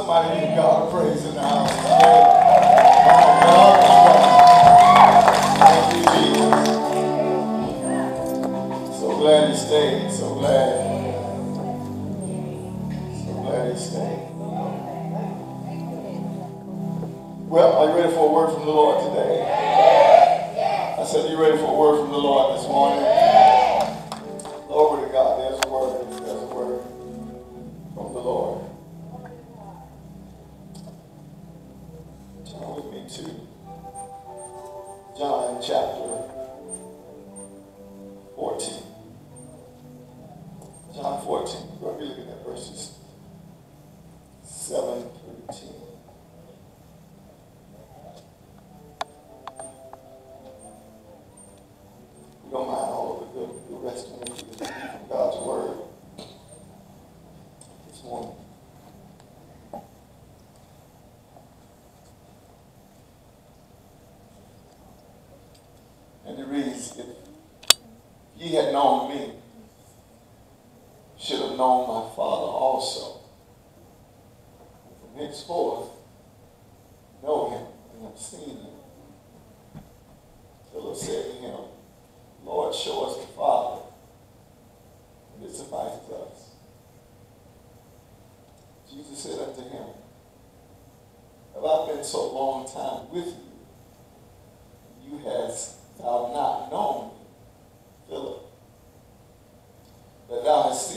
Somebody give God a praise in the house today. Thank you, Jesus. So glad he stayed. So glad. So glad he stayed. Well, are you ready for a word from the Lord today? I said, you ready for a word from the Lord this morning? Glory to God. There's a word. There's a word from the Lord. Turn with me to John chapter 14. John 14. We're going to be looking at verses 7 through 10. We don't mind all of the rest of it from God's word this morning. And it reads, if ye had known me, should have known my Father also. From henceforth, know him and have seen him. Philip said to him, Lord, show us the Father, and it suffices us. Jesus said unto him, have I been so long time with you, you hast thou not known me, Philip, that thou hast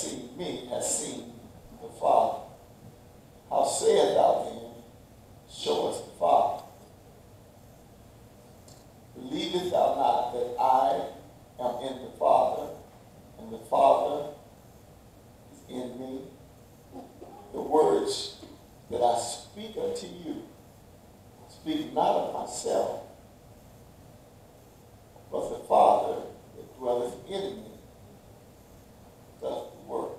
seen me, hast seen the Father. How sayest thou then, show us the Father? Believest thou not that I am in the Father, and the Father is in me? The words that I speak unto you, speak not of myself, but the Father that dwelleth in me doth the work.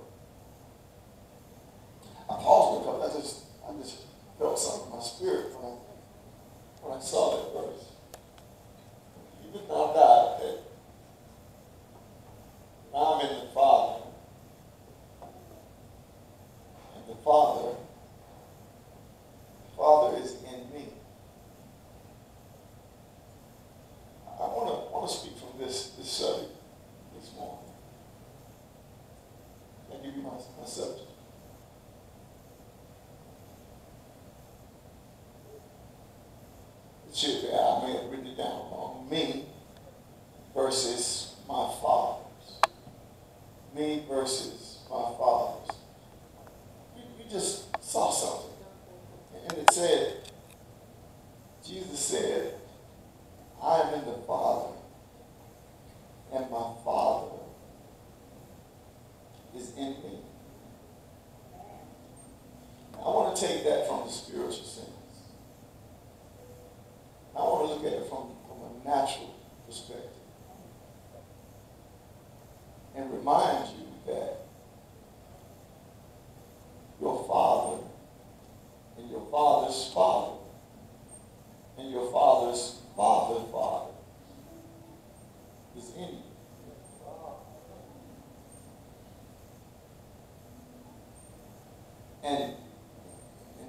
I paused because I just felt something in my spirit when I saw that verse. You found out that I'm in the Father, and the Father is in me. I want to speak from this subject this morning. Can I give you my subject? It should be, I may have written it down wrong. Me versus my fathers. Me versus my fathers. You just saw something. And it said, Jesus said, I am in the Father, and my Father is in me. Now, I want to take that from the spiritual sense. I want to look at it from a natural perspective and remind you that your father and your father's father and your father's father's father is in you. And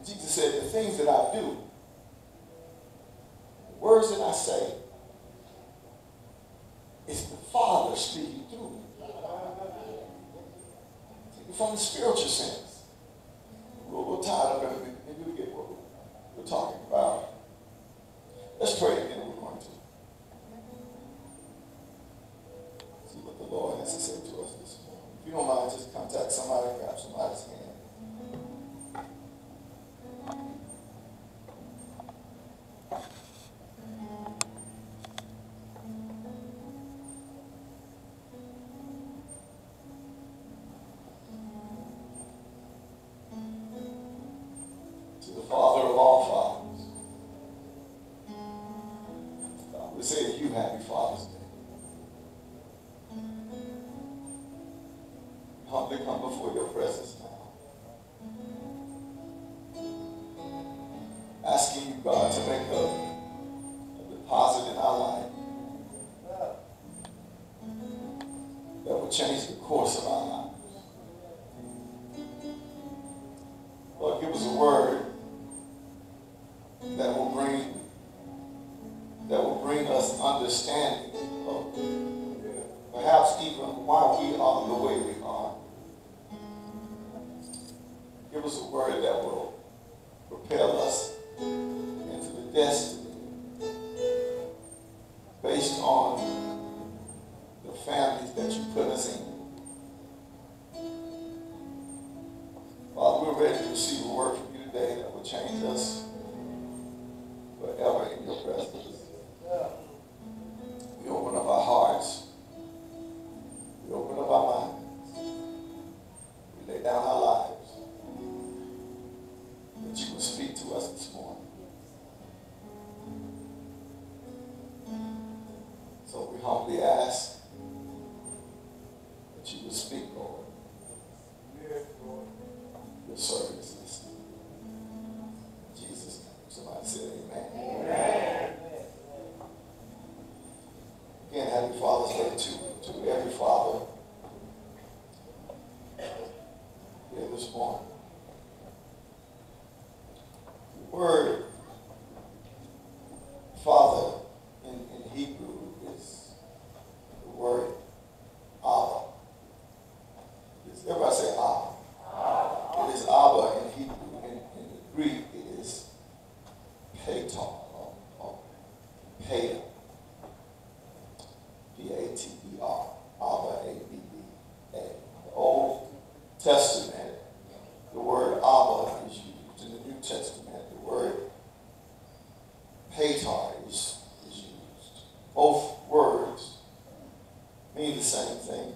Jesus said, the things that I do, the words that I say, it's the Father speaking through me. From the spiritual sense. We'll tie it up in a minute. Maybe we'll get what we're talking about. Let's pray again. We're going to see what the Lord has to say to us this morning. If you don't mind, just contact somebody, grab somebody's hand. Say you happy Father's Day. Humbly come before your presence now. Asking you, God, to make a deposit in our life that will change the course of our lives. Give us a word that will bring us understanding of perhaps even why we are the way we are. Give us a word that will propel us into the destiny based on the families that you put us in. Father, we're ready to receive a word from you today that will change us forever in your presence. We open up our hearts. We open up our minds. We lay down our lives. That you will speak to us this morning. So we humbly ask that you will speak, Lord. Your servant is listening. In Jesus' name. Somebody say amen. Amen. Again, happy Father's Day to every father here this morning. The word father in Hebrew is the word Abba. Everybody say Abba. It is Abba in Hebrew. In the Greek, it is Pater or Pater. P-A-T-E-R. Abba, A-B-B-A. The Old Testament, the word Abba is used. In the New Testament, the word Pater is used. Both words mean the same thing.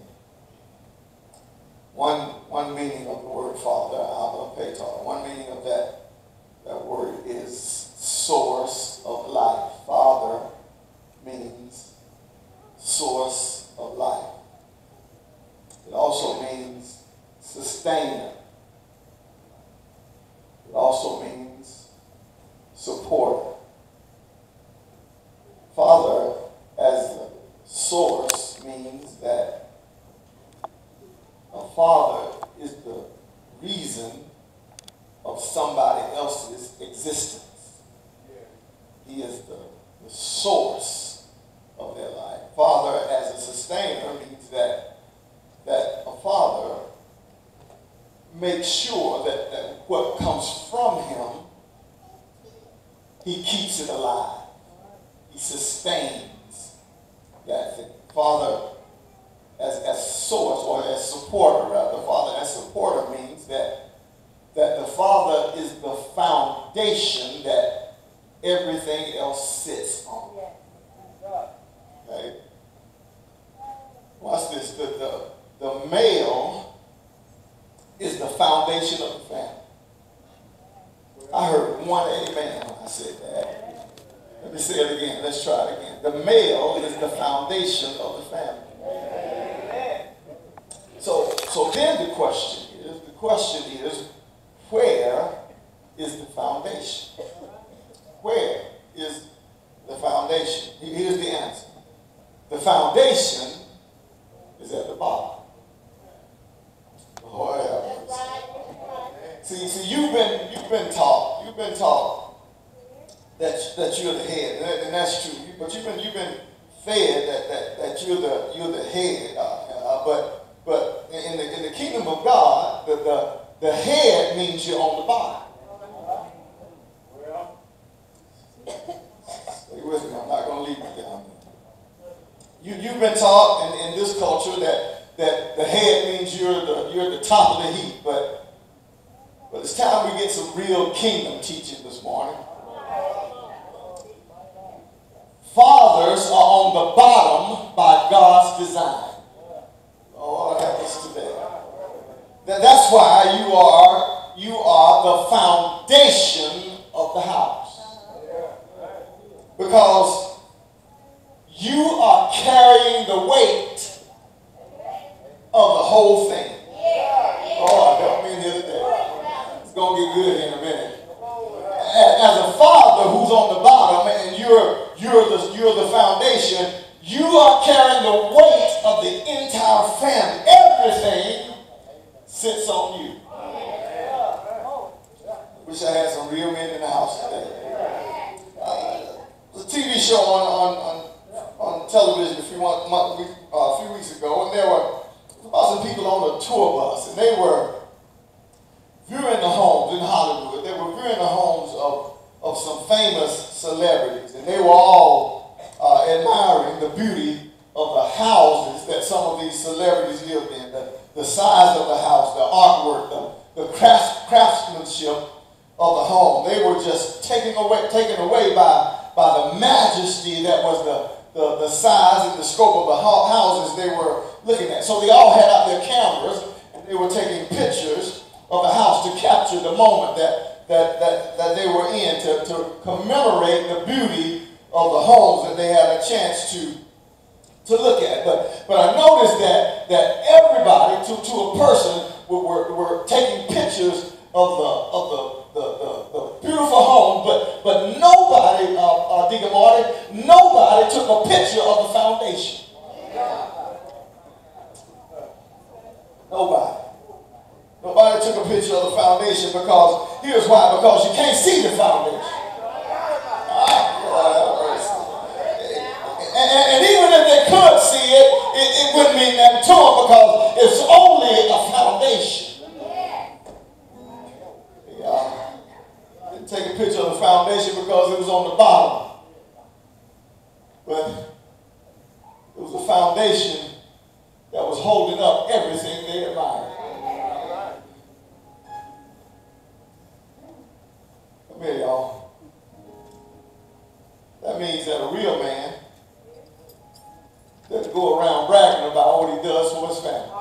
One meaning of the word father, Abba, Pater. One meaning of that word is source of life. Father means source of life. It also means sustainer. It also means supporter. Father as the source means that a father is the reason of somebody else's existence. He is the source of their life. Father as a sustainer means that a father makes sure that what comes from him, he keeps it alive. He sustains that thing. Father as source, or as supporter rather. Father as supporter means that the father is the foundation that everything else sits on. Okay? Watch this. The male is the foundation of the family. I heard one amen when I said that. Let me say it again. Let's try it again. The male is the foundation of the family. So then the question is, where is the foundation? Where is the foundation? Here's the answer. The foundation is at the bottom. Lord have mercy. See, you've been taught that you're the head, and that's true. But you've been fed that you're the head. But in the kingdom of God, the head means you're on the bottom. Stay with me. I'm not going to leave you down there. You've been taught in this culture that the head means you're the top of the heap. But it's time we get some real kingdom teaching this morning. Fathers are on the bottom by God's design. Oh, help us today. That's why you are the foundation of the house. Because you are carrying the weight of the whole thing. Oh, help me in here today. It's going to get good in a minute. As a father who's on the bottom and you're the foundation, you are carrying the weight of the entire family. Everything sits on you. Wish I had some real men in the house today. There's a TV show on television a few weeks ago, and there were about some people on a tour bus, and they were viewing the homes in Hollywood. They were viewing the homes of some famous celebrities, and they were all admiring the beauty of the houses that some of these celebrities lived in, the size of the house, the artwork, the craftsmanship of the home. They were just taken away by the majesty that was the size and the scope of the houses they were looking at. So they all had out their cameras, and they were taking pictures of the house to capture the moment that they were in, to commemorate the beauty of the homes that they had a chance to look at. But I noticed that everybody, to a person, were taking pictures of the beautiful home, but nobody, Deacon Marty, nobody took a picture of the foundation. Nobody took a picture of the foundation, because here's why: because you can't see the foundation. And even if they could see it, it wouldn't mean nothing to them, because it's only a foundation. Didn't take a picture of the foundation because it was on the bottom. But it was a foundation that was holding up everything they admired. Come here, y'all. That means that a real man doesn't go around bragging about what he does for his family.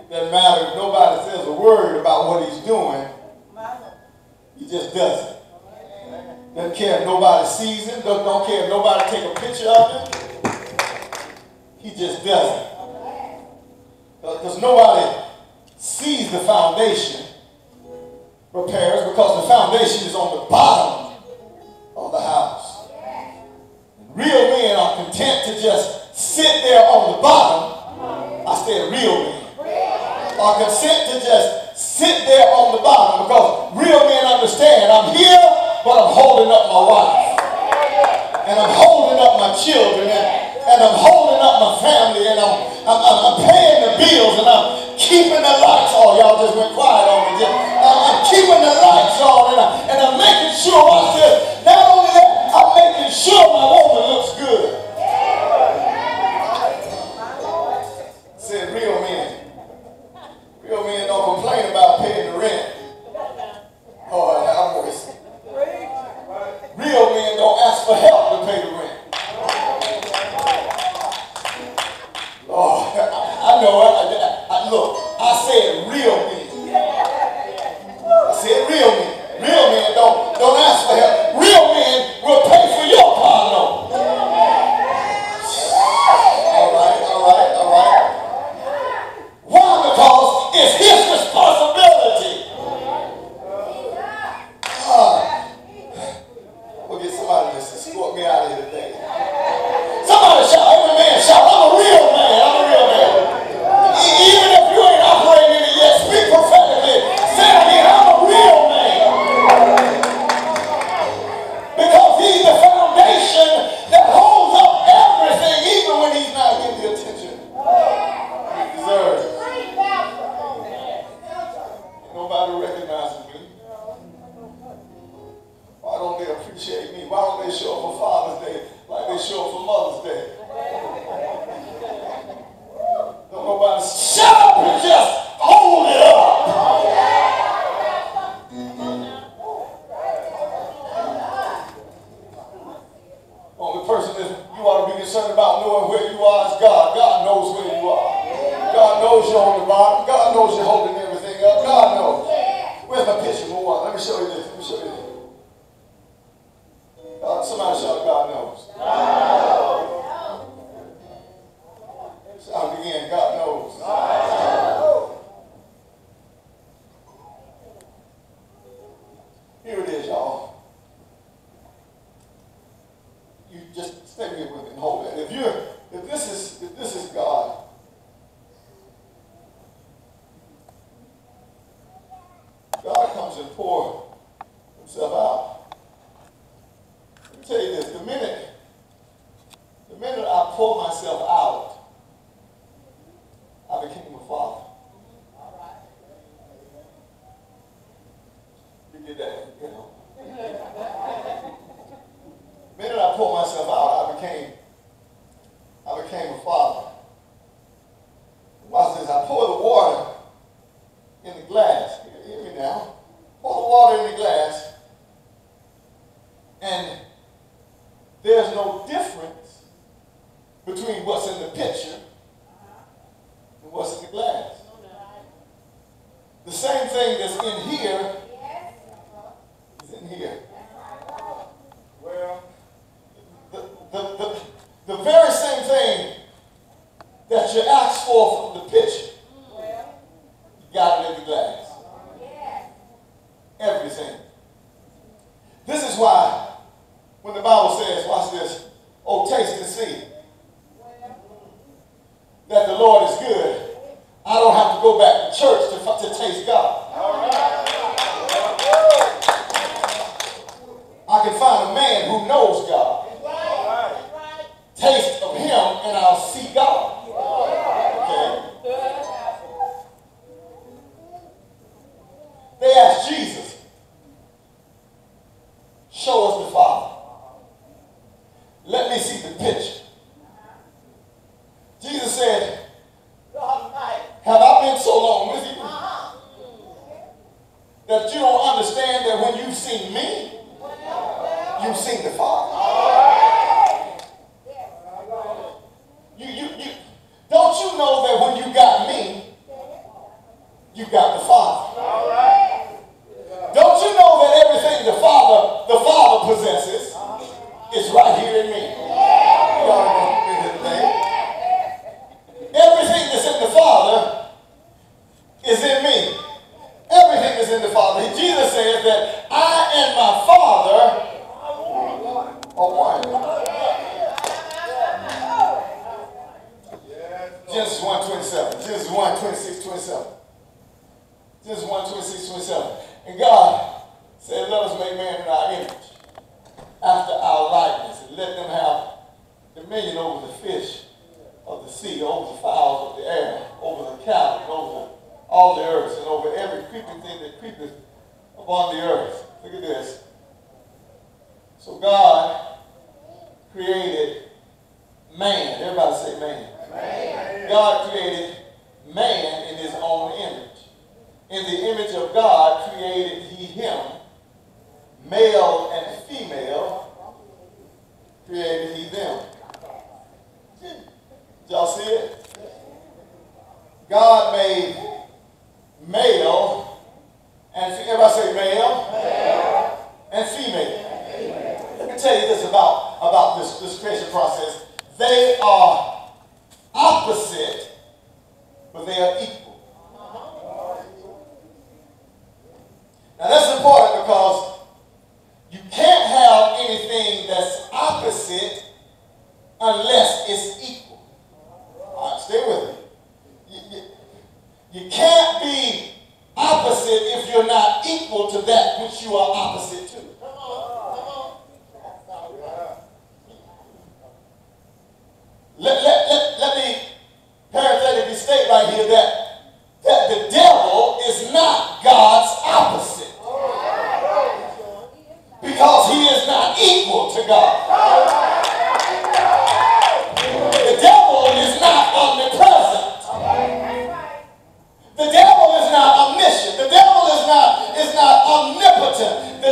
It doesn't matter if nobody says a word about what he's doing. He just does it. Doesn't care if nobody sees him. Don't care if nobody take a picture of him. He just does it. Because nobody sees the foundation repairs, because the foundation is on the bottom of the house. Real men are content to just sit there on the bottom. I said real men are content to just sit there on the bottom, because real men understand, I'm here, but I'm holding up my wife, and I'm holding up my children, and I'm holding up my family, and I'm paying the bills, and I'm keeping the lights on. Y'all just went quiet on me. I'm keeping the lights on, and I'm making sure, watch this, not only that, I'm making sure my woman looks good. Said real men. Real men don't complain about paying the rent. Oh, have mercy. Real men don't ask for help to pay the rent. Oh, I know. Look, I said real men. I said real men. Real men don't ask for help. Real men will pay for your car loan. All right. Why? Because it's his responsibility. We'll get somebody to escort me out of here today. Somebody shout, every man shout, I'm a real man. I'm a real man. Even if you ain't operating in it yet, speak prophetically. Say it again, I'm a real man. Because he's the foundation that holds up everything, even when he's not getting the attention he deserves. Nobody recognizes me. Why don't they appreciate me? Why don't they show up for Father's Day like they show up for Mother's Day? Don't nobody shut up and just hold it up. Only person that you ought to be concerned about knowing where you are is God. God knows where you are. God knows you're on the bottom. God knows you're holding everything up. God knows. Where's my picture? Move on. Let me show you this. Somebody shout, God knows. Shout it again, God knows. Here it is, y'all. You just stay here with me and hold it. If this is God, person pour himself out. Let me tell you this, the minute I pour myself out, I became a father. You get that, you know. The minute I pour myself out, I became a father. Watch this, I pour the water in the glass. Hear me now. Pour the water in the glass, and there's no difference between what's in the pitcher and what's in the glass. The same thing that's in here is in here. Well, the very same thing that you asked for from the pitcher, you got it in the glass. Everything. This is why when the Bible says, watch this, oh, taste and see that the Lord is good, I don't have to go back to church to taste God. I can find a man who knows God. Taste of him and I'll see God. Okay. They asked Jesus, show us the Father. Let me see the picture. Jesus said, have I been so long with you that you don't understand that when you've seen me, you've seen the Father? Don't you know that when you got me, you got the Father? Don't you know that everything the Father possesses is right here in me? Everything that's in the Father is in me. Everything is in the Father. Jesus says that I and my Father are one. Genesis 1:27. Genesis 1:26-27. Genesis 1:26-27. And God said, let us make man in our image, after our likeness, and let them have dominion over the fish of the sea, over the fowls of the air, over the cattle, and over all the earth, and over every creeping thing that creepeth upon the earth. Look at this. So God created man. Everybody say man. Man. God created man in his own image. In the image of God created he him. Male and female created he them. Did y'all see it? God made male and everybody say male and female. Let me tell you this about this creation process. They are opposite, but they are equal. Now that's important because you can't have anything that's opposite unless it's equal. All right, stay with me. You can't be opposite if you're not equal to that which you are opposite to. Let me parenthetically state right here that the devil is not God's opposite. Because he is not equal to God. The devil is not omnipresent. The devil is not omniscient. The devil is not omnipotent.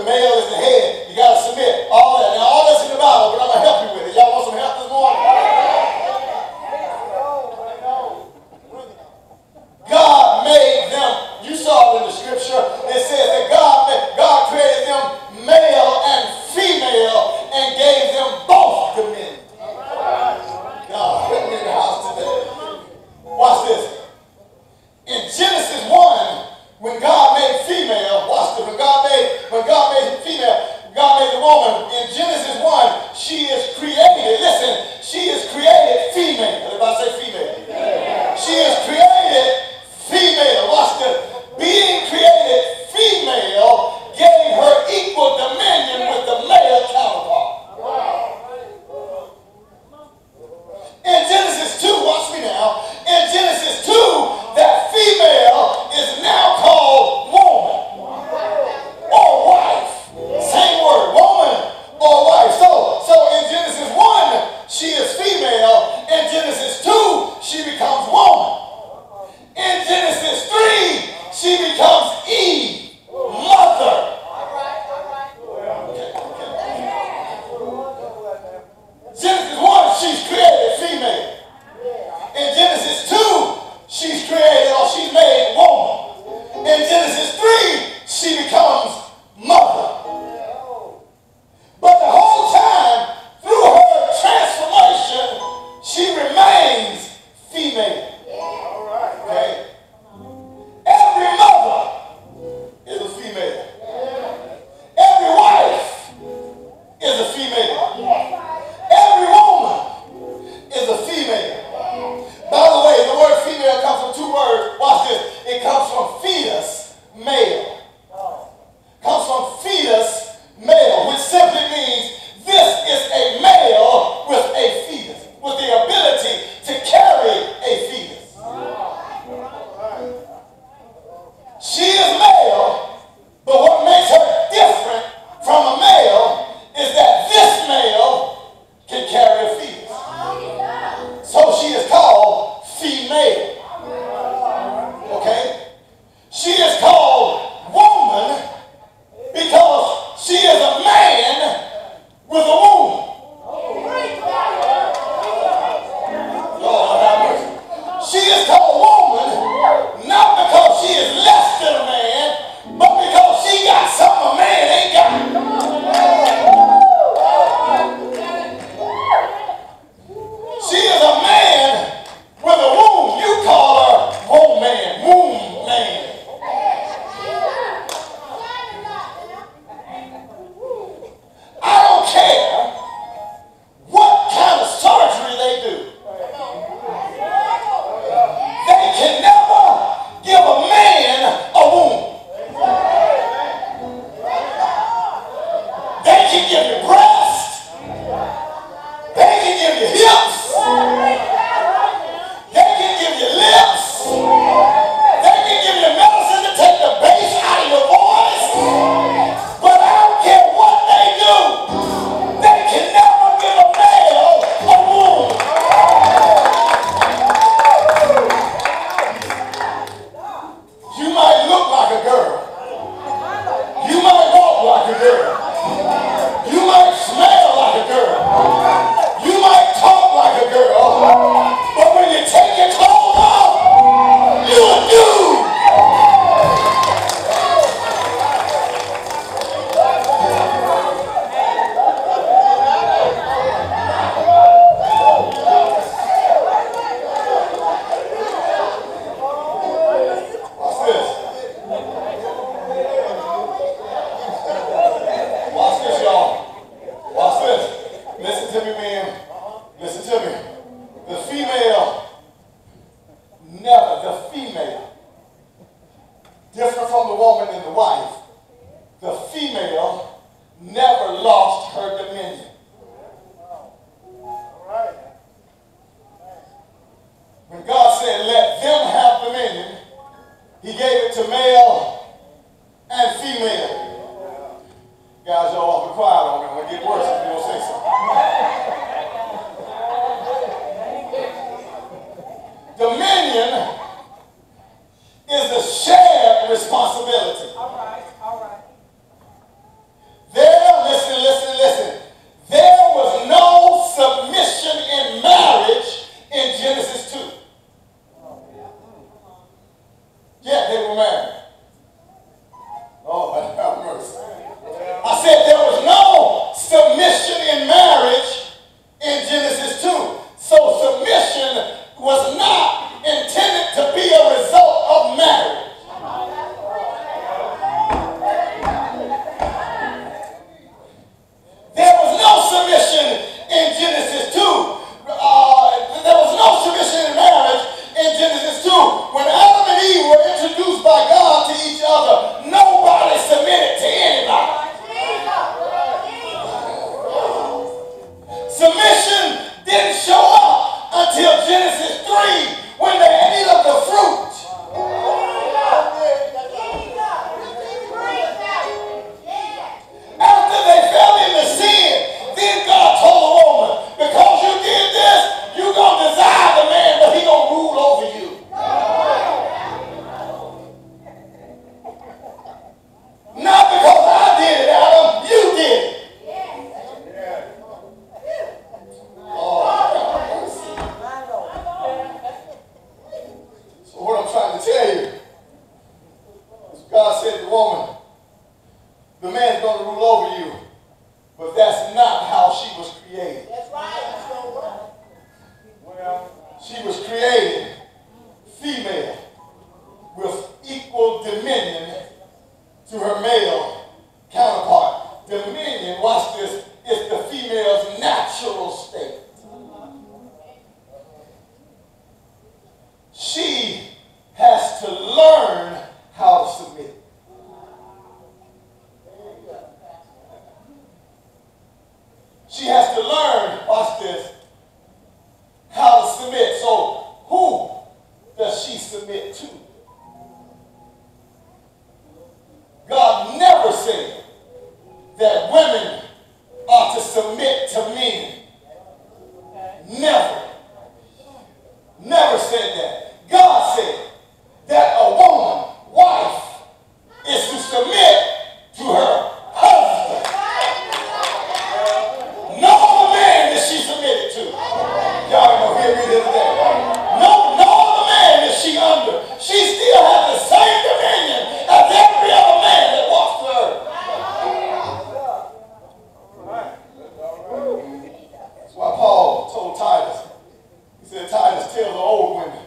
the male is the head. You got to submit. All that. Now, all that's in the Bible, but I'm going to help you with it. Y'all want some help this morning? God made them. You saw it in the scripture. It says that God created them male and female and gave them both dominion. God, help me in the house today. Watch this. In Genesis 1, when God made female, watch this. When God made female, God made the woman. In Genesis 1, she is created. Listen, she is created female. Everybody say female. She is created female. Watch this. Being created female gave her equal dominion with the male counterpart. In Genesis 2, watch me now. In Genesis 2, that female is now called woman or wife. Same word, woman or wife. So in Genesis 1, she is female. In Genesis 2, she becomes woman. In Genesis 3, she becomes Eve, mother. Genesis 1, she's created female. In Genesis 2, she's created or she's made woman. In Genesis 3, she becomes mother. But the whole time, through her transformation, she remains female. Okay? Every mother is a female. Every wife is a female. Every woman is a female. By the way, the word female comes from two words. Watch this. It comes from fetus, male. Comes from fetus, male, which simply means this is a male with a fetus, with the ability to carry a fetus. She is male, but what makes her different from a male is that this male can carry a fetus. So she is called female. Okay? She is called woman because she is a man with a womb. Lord have mercy. She is called woman not because she is less than a man, but because she got something a man ain't got. She is a man with a womb. You call her womb man, womb man. I don't care what kind of surgery they do. They can never give a man a womb. They can give you breasts. They can give you hips. They can give you lips. They can give you medicine to take the bass out of your voice. But I don't care what they do. They can never give a male a womb. You might look like a girl. You might walk like a girl. You might smell like a girl. You might talk like a girl. But when you take your clothes off, you're a dude. Watch this. Watch this, y'all. Watch this. Listen to me, man. Listen to me. The female, different from the woman and the wife, the female never lost her dominion. When God said, let them have dominion, he gave it to male and female. Guys, y'all awful quiet on me. I'm going to get worse if you don't say something. Dominion is a shared responsibility. All right. going to rule over you. But that's not how she was created. That's right. She was created female with equal dominion to her male counterpart. Dominion, watch this, is the female's natural state. She has to learn how to submit. She has to learn, watch this, how to submit. So who does she submit to? God never said that women are to submit to men. Never. Never said that. God said that a woman, wife, is to submit to her husband. No other man that she submitted to. Y'all gonna hear me this day. No other man that she under. She still has the same dominion as every other man that walks to her. That's why Paul told Titus. He said, Titus, tell the old women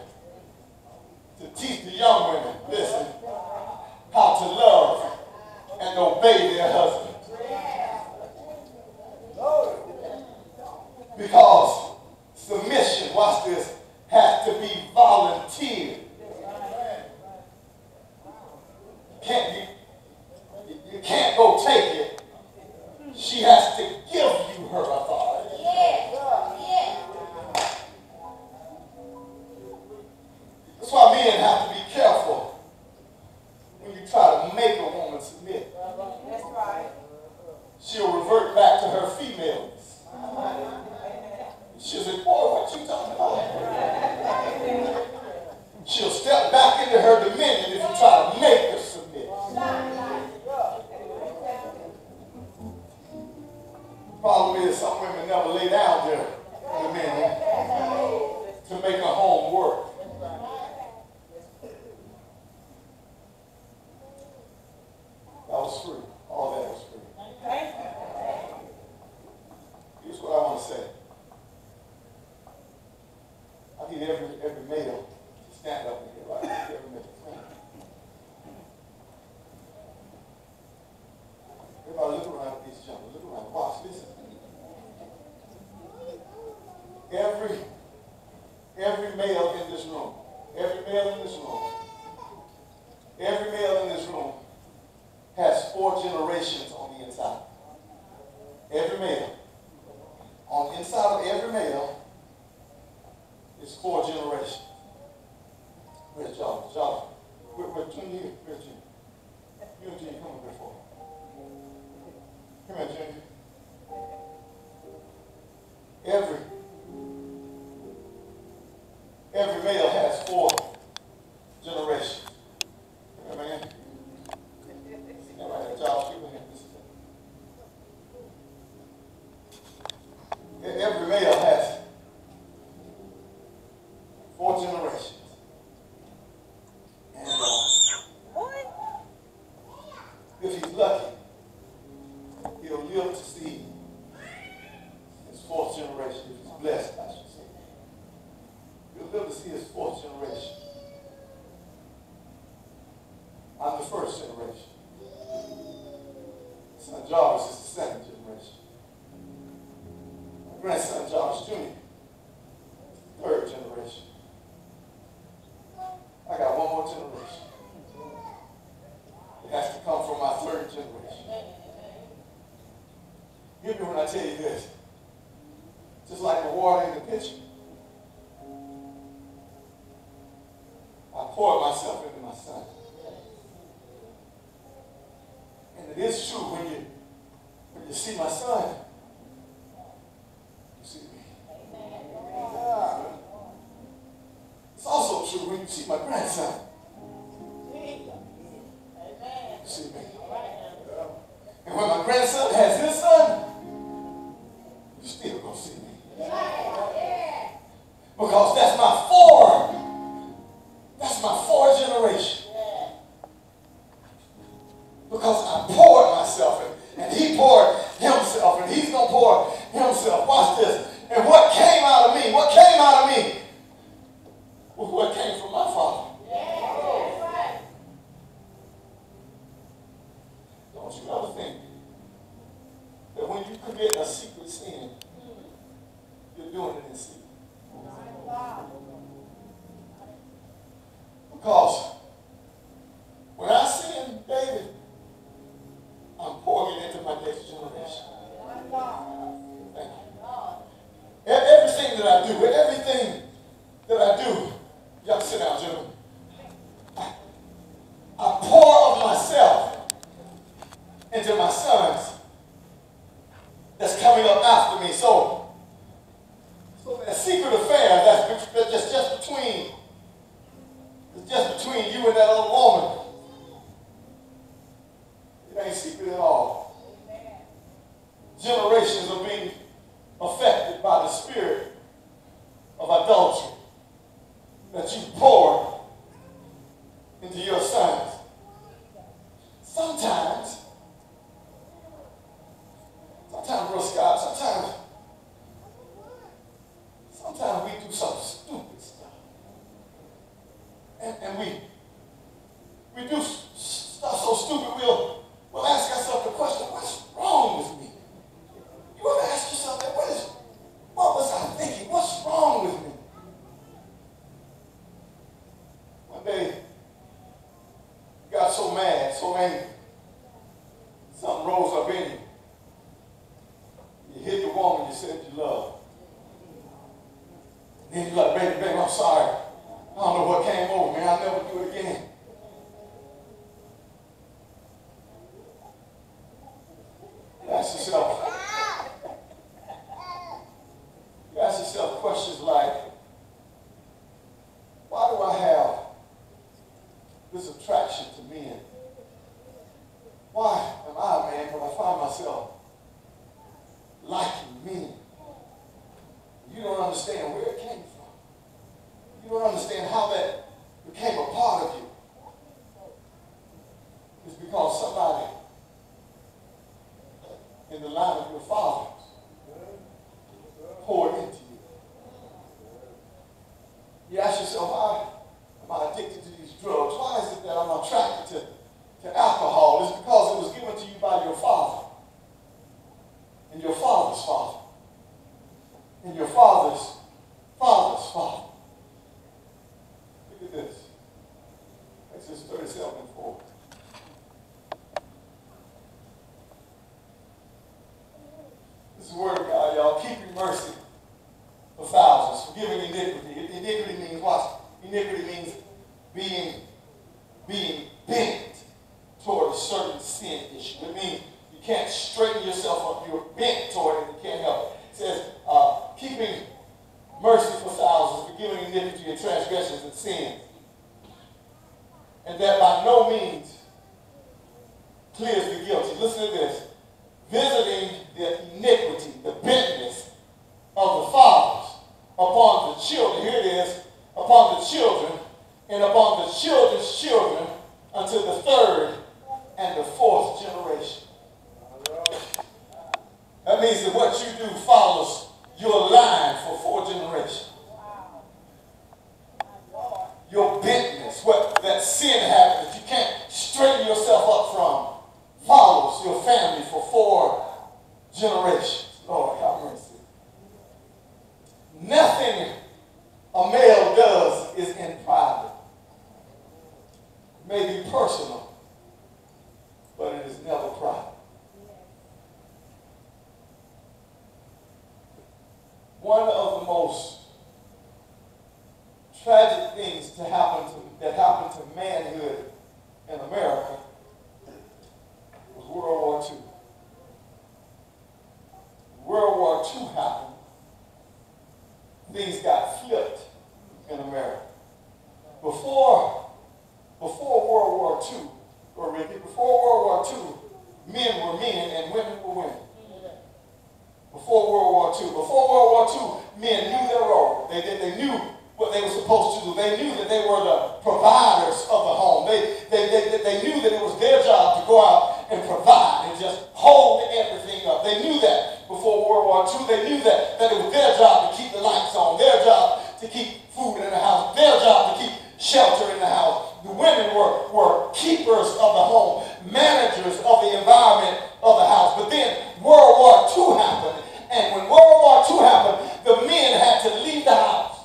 to teach the young women, listen, how to love and obey their husbands. Because submission, watch this, has to be volunteered. You can't go take it. She has to give you her authority. That's why men have to be careful when you try to make a woman submit. That's right. She'll revert back to her femaleness. She'll say, boy, what you talking about? She'll step back into her dominion if you try to make her submit. Problem is, some women never lay down their dominion to make a home work. That was free. All that was free. Here's what I want to say. I need every male to stand up in here, right? Every male. Everybody look around at these gentlemen. Look around. Watch this. Every male in this room. Every male in this room. Every male in this room has 4 generations on the inside. Every male. On the inside of every male is 4 generations. Where's John? John. Where's Junior? Where's Junior? You and Junior, come over here for me. Come here, Junior. Every male has 4 generations. Come here, man. All right, Josh, give me this. Every male has 4 generations. And if he's lucky, he'll live to see his 4th generation. If he's blessed, I should say. He'll live to see his 4th generation. I'm the 1st generation. Son Jarvis is the 2nd generation. My grandson Jarvis Jr. is the 3rd generation. I got one more generation. It has to come from my 3rd generation. Hear me when I tell you this. Just like the water in the pitcher, I poured myself into my son. And it is true when you see my son, you see me. It's also true when you see my grandson. You see me. And when my grandson has his son, you still gonna see me. Because that's my 4 generation. Because I poured myself he poured himself, and he's going to pour himself. Watch this. And what came out of me? What came out of me? Was what came from my Father. Don't you ever think that when you commit a secret sin, you're doing it in secret. Because when I sin, David, I'm pouring it into my next generation. Thank you. Everything that I do, y'all sit down, gentlemen. I pour of myself into my sons that's coming up after me. So that secret affair that's just between you and that other woman, it ain't secret at all. Generations are being affected by the spirit of adultery that you pour into your sons. Sometimes, Brother Scott, sometimes we do some stupid stuff. And we do stuff so stupid, we'll ask ourselves the question, what's wrong with me? You ever ask yourself that? What was I thinking? What's wrong with me? One day, you got so mad, so angry, something rose up in you. You hit the woman you said you loved. And then you're like, baby, I'm sorry. I don't know what came over me. I'll never do it again. Ask yourself questions like, why do I have this attraction to men? Why am I a man when I find myself liking men? You don't understand where it came from. You don't understand how that became a part of you. It's because somebody in the line of your fathers poured into you. You ask yourself, why am I addicted to these drugs? Why is it that I'm attracted to alcohol? It's because it was given to you by your father and your father's father and your father's father's father. Look at this. Exodus 37:4. This is the word of God, y'all. Keeping mercy for thousands, forgiving iniquity. Iniquity means what? Iniquity means being bent toward a certain sin issue. It means you can't straighten yourself up. You're bent toward it and you can't help it. It says, keeping mercy for thousands, forgiving iniquity and transgressions and sins. And that by no means clears the guilty. Listen to this. Visiting the iniquity, the bentness of the fathers upon the children. Here it is, upon the children and upon the children's children unto the third and the fourth generation. That means that what you do follows your line for 4 generations. Your bentness, what that sin habit that you can't straighten yourself up from, follows your family for 4 generations. Lord, have mercy. Nothing a male does is in private. It may be personal, but it is never private. One of the most tragic things that happened to manhood in America was World War II. World War II happened. Things got flipped in America. Before World War II, or Ricky, before World War II, men were men and women were women. Before World War II. Before World War II, men knew their role. They knew what they were supposed to do. They knew that they were the providers of the home. They knew that it was their job to go out and provide and just hold everything up. They knew that before World War II. They knew that it was their job to keep the lights on, their job to keep food in the house, their job to keep shelter in the house. The women were keepers of the home, managers of the environment of the house. But then World War II happened. And when World War II happened, the men had to leave the house.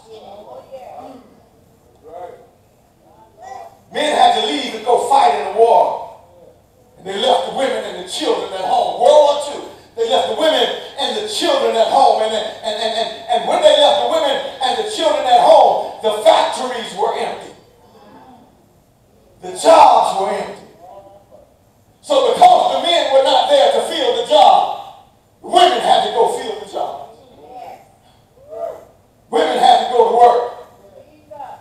Men had to leave and go fight in the war. And they left the women and the children at home. World War II, they left the women and the children at home. And when they left the women and the children at home, the factories were empty. The jobs were empty. So because the men were not there to fill the job, the women had to go fill the job. Women had to go to work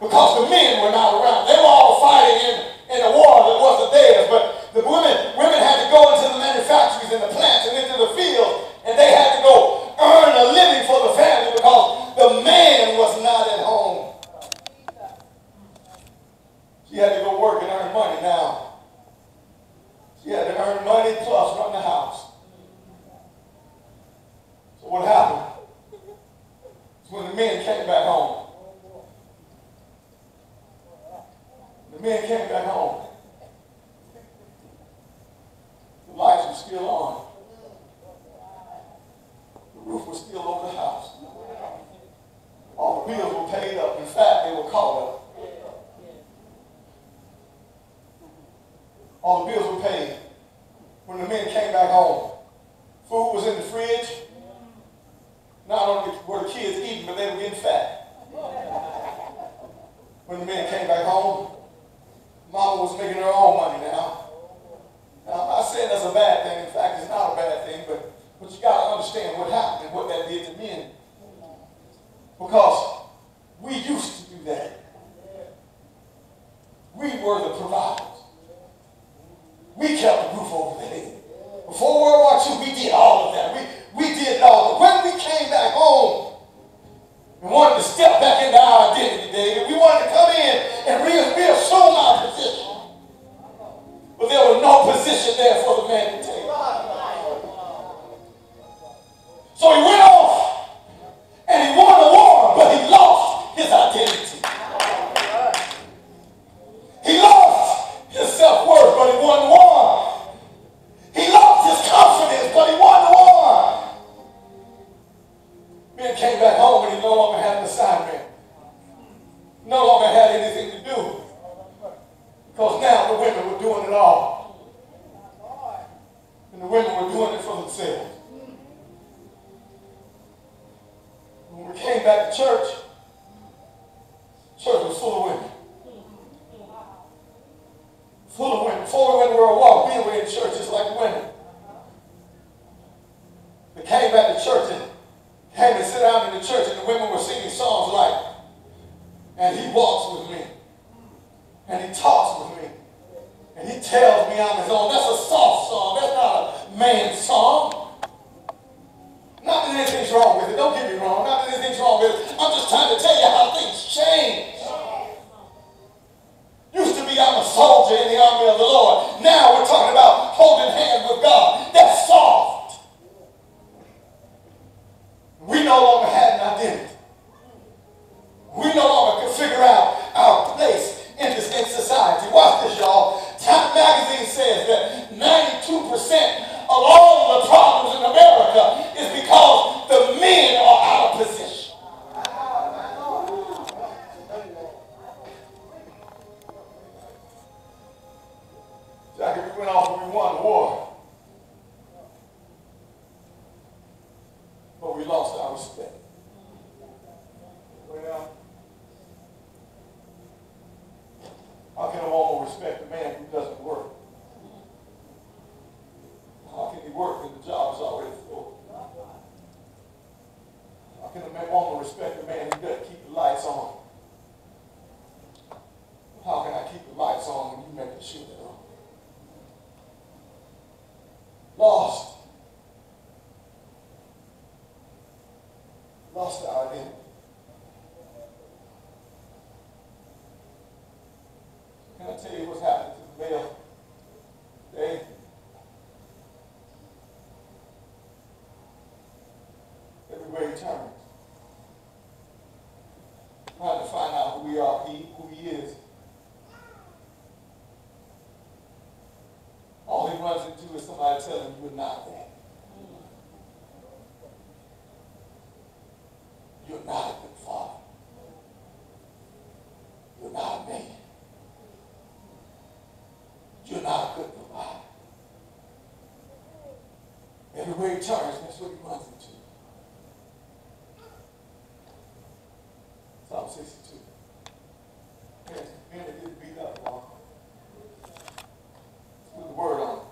because the men were not around. They were all fighting in a war that wasn't theirs, but the women had to go into the manufactories and the plants and into the fields, and they had to go earn a living for the family because the man was not at home. She had to go work and earn money now. She had to earn money plus run the house. So what happened? When the men came back home. The men came back home. The lights were still on. The roof was still over the house. All the bills were paid up. In fact, they were caught up. All the bills were paid. When the men came back home, food was in the fridge. Not only were the kids eating, but they were getting fat. When the men came back home, Mama was making her own money now. Now, I'm not saying that's a bad thing. In fact, it's not a bad thing, but you got to understand what happened and what that did to men. Because we used to do that. We were the providers. We kept the roof over the head. Before World War II, we did all of that. We did it all. But when we came back home and wanted to step back into our identity, David, we wanted to come in and reassume our position. But there was no position there for the man to take. So he went off and he won the war, but he lost his identity. He lost his self-worth, but he won the war. He lost his confidence, but he won the war. Men came back home and he no longer had an assignment. No longer had anything to do. Because now the women were doing it all. And the women were doing it for themselves. When we came back to church, church was full of women. Full of women. Before we went to World War, we were in churches like women. They came back to church and came and sit down in the church, and the women were singing songs like, "And he walks with me, and he talks with me, and he tells me I'm his own." That's a soft song. That's not a man's song. Not that anything's wrong with it. Don't get me wrong. Not that anything's wrong with it. I'm just trying to tell you how things change. Used to be I'm a soldier in the army of the Lord. Now we're talking about holding hands with God. That's soft. We no longer had an identity. We no longer could figure out our place in society. Watch this, y'all. Time magazine says that 92% of all the problems in America is because the men are out of position. Jackie, we went off and we won the war. But we lost our respect. Well, how can a woman respect a man who doesn't work? How can he work when the job is already full? How can a woman respect a man who doesn't keep the lights on? How can I keep the lights on when you make the shit on? Lost. Lost our identity. Can I tell you what's happening to the male today? everywhere he turns. Trying to find out who we are, who he is. All he runs into is somebody telling him you're not that. You're not a good father. You're not a man. You're not a good provider. Everywhere he turns, that's what he runs into. Psalm 62. Man, it didn't beat up, y'all. Put the word on it.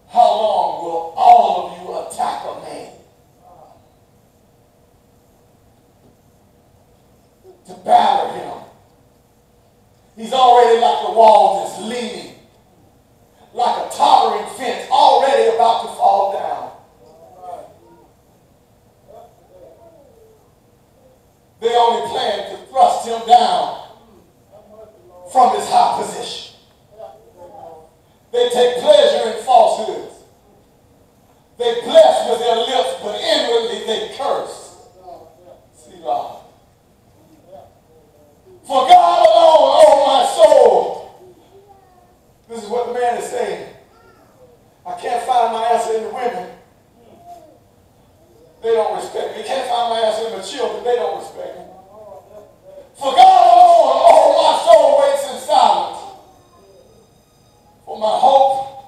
How long will all of you attack a man? To batter him. He's already like the wall that's leaning, like a tottering fence, already about to fall down. They only plan to thrust him down from his high position. They take pleasure in falsehoods. They bless with their lips, but inwardly they curse. Selah. For God alone, oh my soul. This is what the man is saying. I can't find my answer in the women. They don't respect me. Can't find my answer in the children. They don't respect me. For God alone, oh my soul waits in silence. For my hope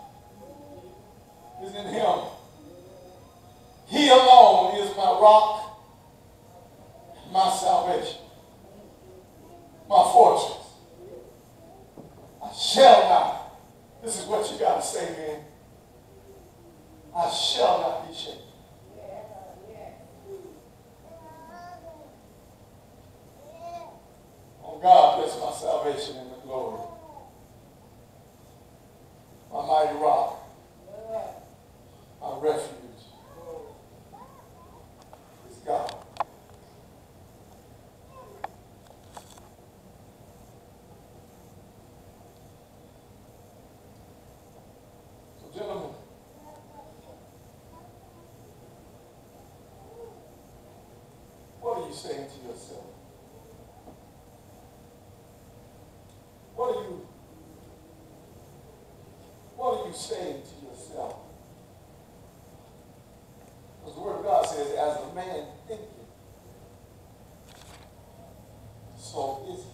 is in him. He alone is my rock, my salvation, my fortress. I shall not. This is what you got to say, man. I shall not be shaken. Oh, God bless my salvation and the glory. My mighty rock, my refuge is God. So, gentlemen, what are you saying to yourself? What are you saying to yourself? Because the Word of God says, as a man thinketh, so is he.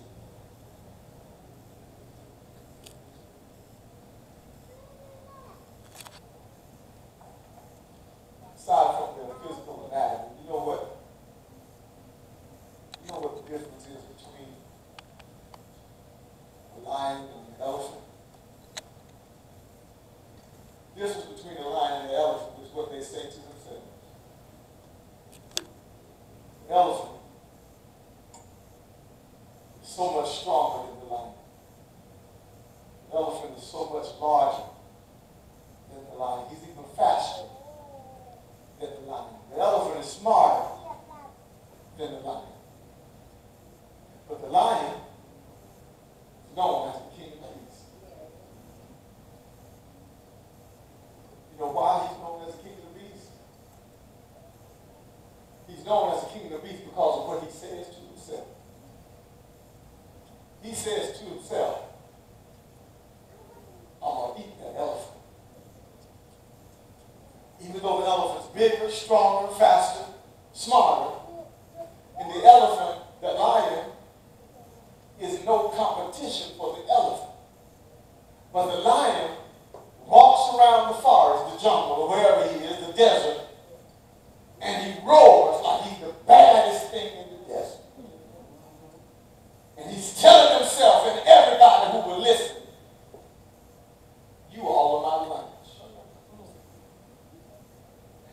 Aside from the physical anatomy, you know what the difference is between a lion and an elephant? The difference between the lion and the elephant is what they say to themselves. The elephant is so much stronger than the lion. The elephant is so much larger than the lion. He's even faster than the lion. The elephant is smarter than the lion. But the lion is known as the king of beasts. You know why he's known as the king of the beasts? He's known as the king of the beasts because of what he says to himself. He says to himself, I'm going to eat that elephant. Even though the elephant's bigger, stronger, faster, smarter, and the elephant, the lion, is no competition for the elephant. But the lion walks around the forest, the jungle, or wherever he is, the desert, and he roars like he's the baddest thing in the desert. And he's telling himself and everybody who will listen, you all are my lunch.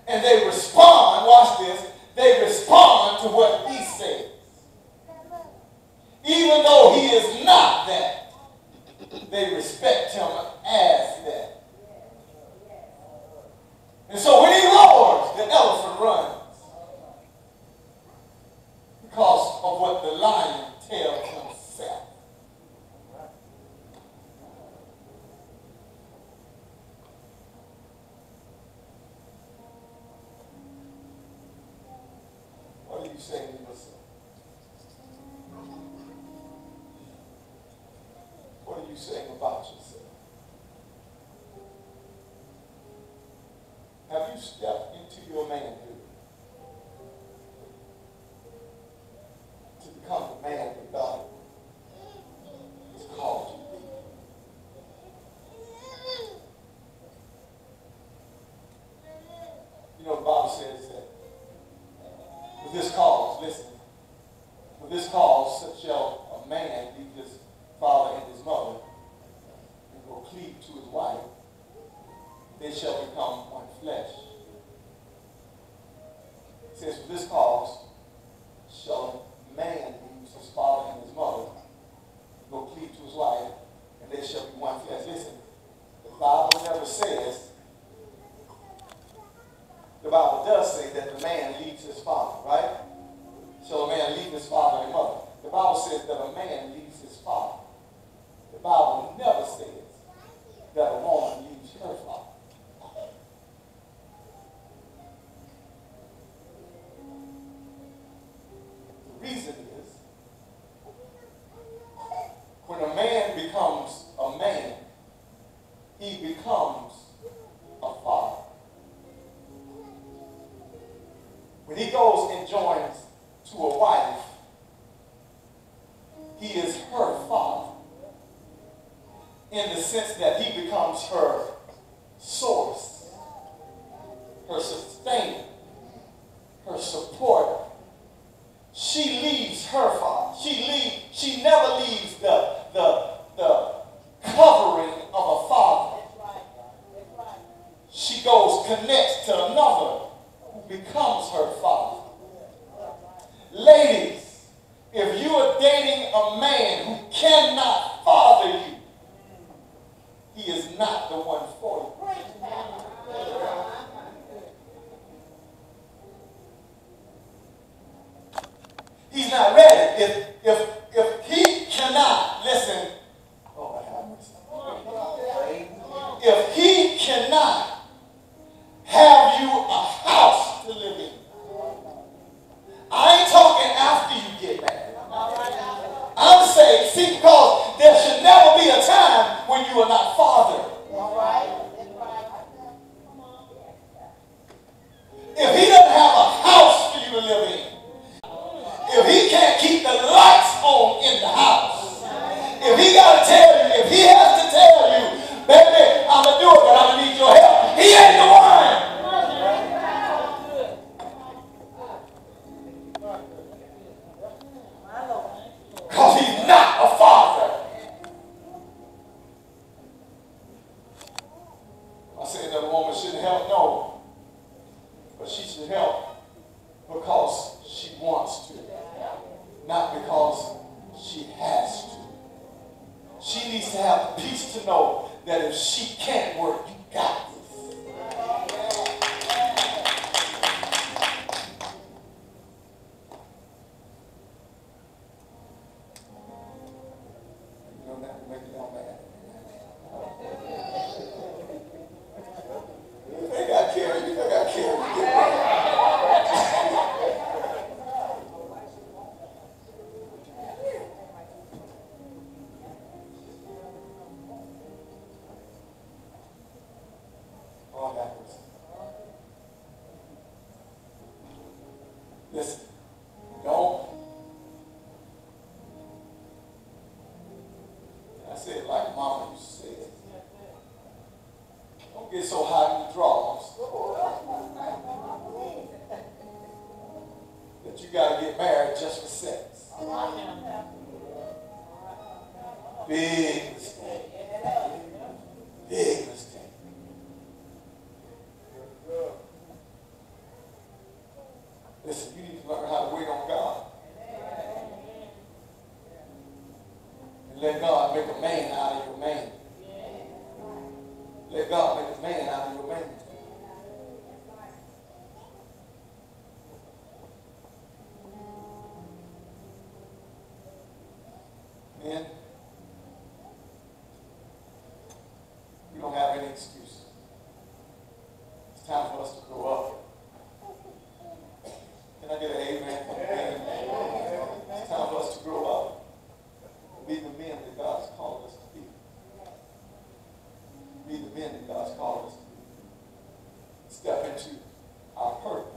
And they respond, watch this, they respond to what he says. Even though he is not that, they respect him as that. And so when he roars, the elephant runs. Because of what the lion tells himself. you saying to yourself? What are you saying about yourself? Have you stepped into your manhood to become the man that God has called you to be? You know, the Bible says that for this cause, listen, for this cause, such shall a man leave his father and his mother and go cleave to his wife. They shall become one flesh. It says, for this cause shall a man leave his father and his mother and go cleave to his wife, and they shall be one flesh. Listen, the Bible never says, the Bible does say that the man leaves his father, right? Shall a man leave his father and mother? The Bible says that a man leaves his father. The Bible never says that a woman leaves her father. The reason is, when a man becomes a man, he becomes a father. When he goes and joins to a wife, he is her father, in the sense that he becomes her source, her sustainer, her supporter. She leaves her father. She never leaves the covering of a father. She connects to another who becomes her father. Ladies, if you are dating a man who cannot father you, he is not the one for you. He's not ready. If he cannot, listen, oh, if he cannot have you a house to live in, I ain't talking after you get married. I'm saying, see, because there should never be a time when you are not fathered. If he doesn't have a house for you to live in, if he can't keep the lights on in the house, if he got to tell you, if he has to tell you, baby, I'm going to do it, but I'm going to need your help, he ain't the one. Because he's not a father. I said that a woman shouldn't help, no. But she should help because she wants to, not because she has to. She needs to have the peace to know that if she can't work, you got this. You know that to make it all mad. You think I care? You think I care? Listen, don't. I say it like Mama used to say it. Don't get so hot in the drawers that you got to get married just for sex. Big mistake. Big mistake. Listen, you need to learn how to wait on God. And let God make a man out of your man. Let God make a man out of your man. Men, we don't have any excuse. It's time for us to grow up. Can I get an amen? step into our purpose.